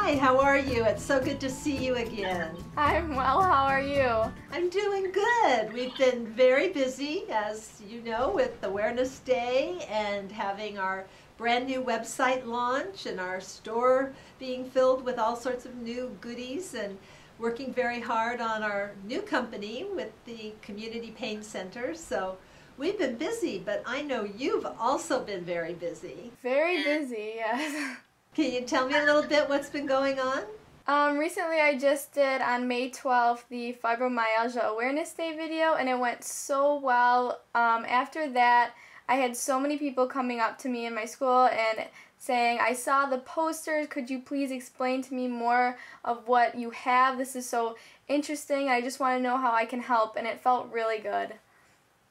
Hi, how are you? It's so good to see you again. I'm well, how are you? I'm doing good. We've been very busy, as you know, with Awareness Day and having our brand new website launch and our store being filled with all sorts of new goodies, and working very hard on our new company with the Community Pain Center. So we've been busy, but I know you've also been very busy. Very busy, yes. Can you tell me a little bit what's been going on? Recently I just did on May 12th the Fibromyalgia Awareness Day video, and it went so well. After that, I had so many people coming up to me in my school and saying, I saw the posters, could you please explain to me more of what you have? This is so interesting, I just want to know how I can help, and it felt really good.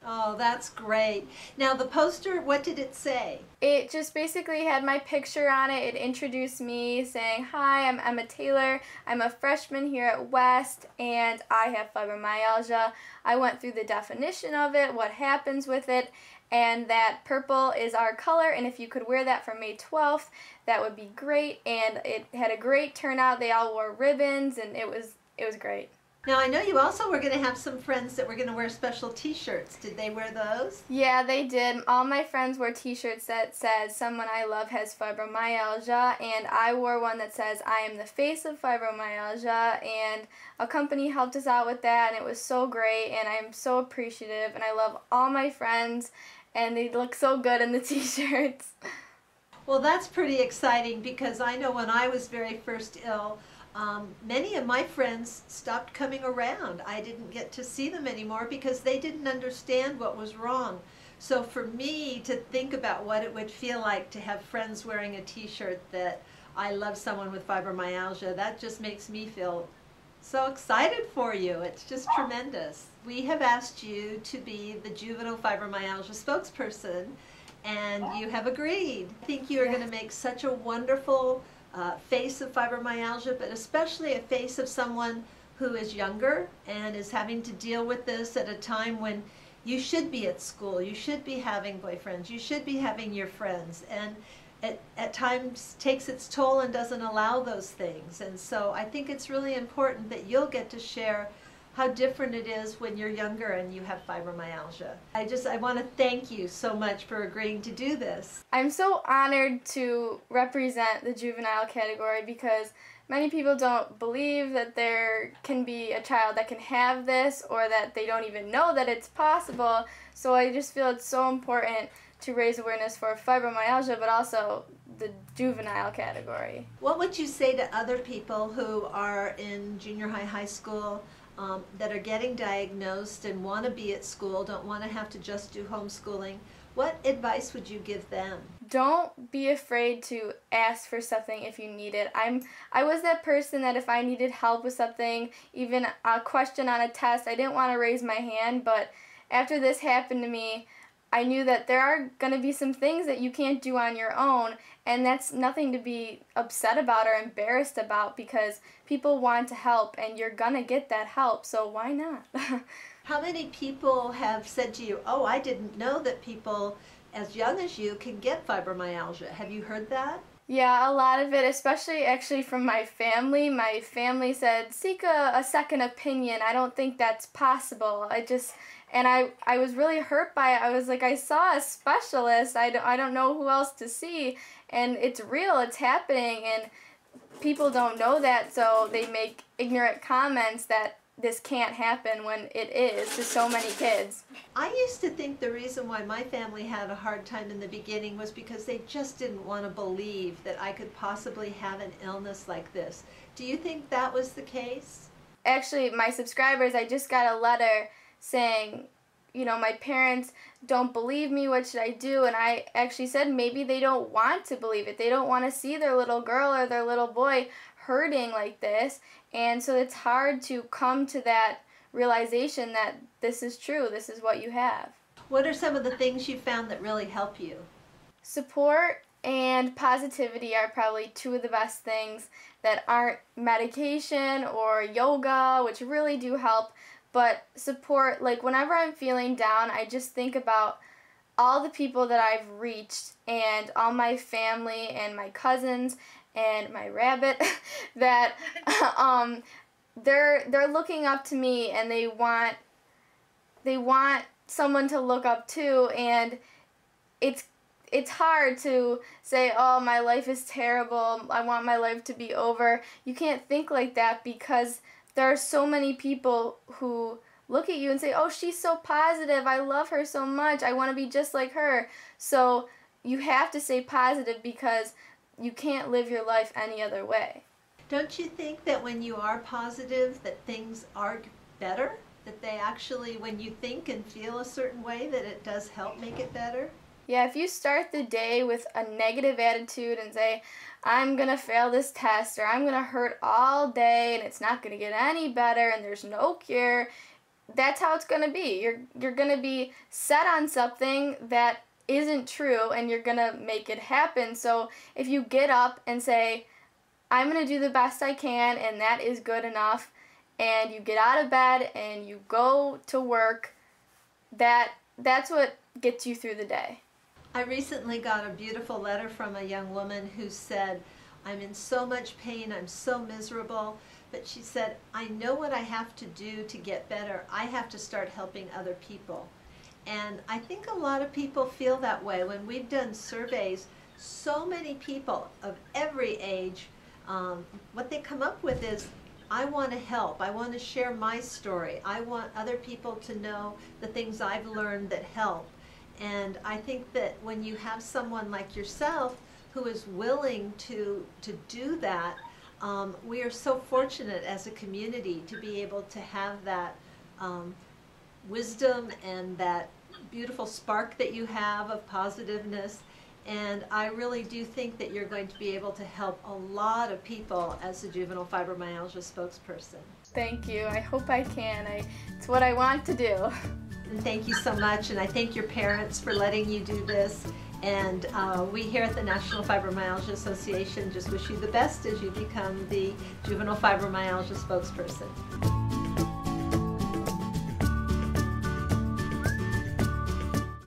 Oh, that's great. Now the poster, what did it say? It just basically had my picture on it. It introduced me saying, hi, I'm Emma Taylor. I'm a freshman here at West and I have fibromyalgia. I went through the definition of it, what happens with it, and that purple is our color, and if you could wear that for May 12th, that would be great. And it had a great turnout. They all wore ribbons and it was great. Now I know you also were going to have some friends that were going to wear special t-shirts. Did they wear those? Yeah, they did. All my friends wore t-shirts that says someone I love has fibromyalgia, and I wore one that says I am the face of fibromyalgia, and a company helped us out with that, and it was so great, and I'm so appreciative, and I love all my friends, and they look so good in the t-shirts. Well, that's pretty exciting, because I know when I was very first ill, many of my friends stopped coming around. I didn't get to see them anymore because they didn't understand what was wrong. So for me to think about what it would feel like to have friends wearing a t-shirt that I love someone with fibromyalgia, that just makes me feel so excited for you. It's just tremendous. We have asked you to be the juvenile fibromyalgia spokesperson, and you have agreed. I think you are going to make such a wonderful face of fibromyalgia, but especially a face of someone who is younger and is having to deal with this at a time when you should be at school, you should be having boyfriends, you should be having your friends, and it at times takes its toll and doesn't allow those things. And so I think it's really important that you'll get to share how different it is when you're younger and you have fibromyalgia. I want to thank you so much for agreeing to do this. I'm so honored to represent the juvenile category because many people don't believe that there can be a child that can have this, or that they don't even know that it's possible. So I just feel it's so important to raise awareness for fibromyalgia, but also the juvenile category. What would you say to other people who are in junior high, high school, that are getting diagnosed and want to be at school, don't want to have to just do homeschooling? What advice would you give them? Don't be afraid to ask for something if you need it. I was that person that if I needed help with something, even a question on a test, I didn't want to raise my hand, but after this happened to me, I knew that there are going to be some things that you can't do on your own, and that's nothing to be upset about or embarrassed about, because people want to help and you're going to get that help, so why not? How many people have said to you, oh, I didn't know that people as young as you can get fibromyalgia? Have you heard that? Yeah, a lot of it, especially actually from my family. My family said, seek a second opinion. I don't think that's possible. And I was really hurt by it. I was like, I saw a specialist. I don't know who else to see. And it's real. It's happening. And people don't know that, so they make ignorant comments that this can't happen when it is to so many kids. I used to think the reason why my family had a hard time in the beginning was because they just didn't want to believe that I could possibly have an illness like this. Do you think that was the case? Actually, my subscribers, I just got a letter saying, you know, my parents don't believe me, what should I do? And I actually said maybe they don't want to believe it. They don't want to see their little girl or their little boy hurting like this. And so it's hard to come to that realization that this is true, this is what you have. What are some of the things you found that really help you? Support and positivity are probably two of the best things that aren't medication or yoga, which really do help. But support, like whenever I'm feeling down, I just think about all the people that I've reached and all my family and my cousins and my rabbit that they're looking up to me, and they want someone to look up to, and it's hard to say, oh, my life is terrible, I want my life to be over. You can't think like that, because there are so many people who look at you and say, oh, she's so positive, I love her so much, I want to be just like her. So you have to stay positive, because you can't live your life any other way. Don't you think that when you are positive that things are better? That they actually, when you think and feel a certain way, that it does help make it better? Yeah, if you start the day with a negative attitude and say, I'm going to fail this test, or I'm going to hurt all day and it's not going to get any better and there's no cure, that's how it's going to be. You're going to be set on something that isn't true, and you're going to make it happen. So if you get up and say, I'm going to do the best I can, and that is good enough, and you get out of bed and you go to work, that's what gets you through the day. I recently got a beautiful letter from a young woman who said, I'm in so much pain, I'm so miserable, but she said, I know what I have to do to get better. I have to start helping other people. And I think a lot of people feel that way. When we've done surveys, so many people of every age, what they come up with is, I want to help. I want to share my story. I want other people to know the things I've learned that help. And I think that when you have someone like yourself who is willing to do that, we are so fortunate as a community to be able to have that wisdom and that beautiful spark that you have of positiveness. And I really do think that you're going to be able to help a lot of people as a juvenile fibromyalgia spokesperson. Thank you. I hope I can. It's what I want to do. And thank you so much, and I thank your parents for letting you do this. And we here at the National Fibromyalgia Association just wish you the best as you become the juvenile fibromyalgia spokesperson.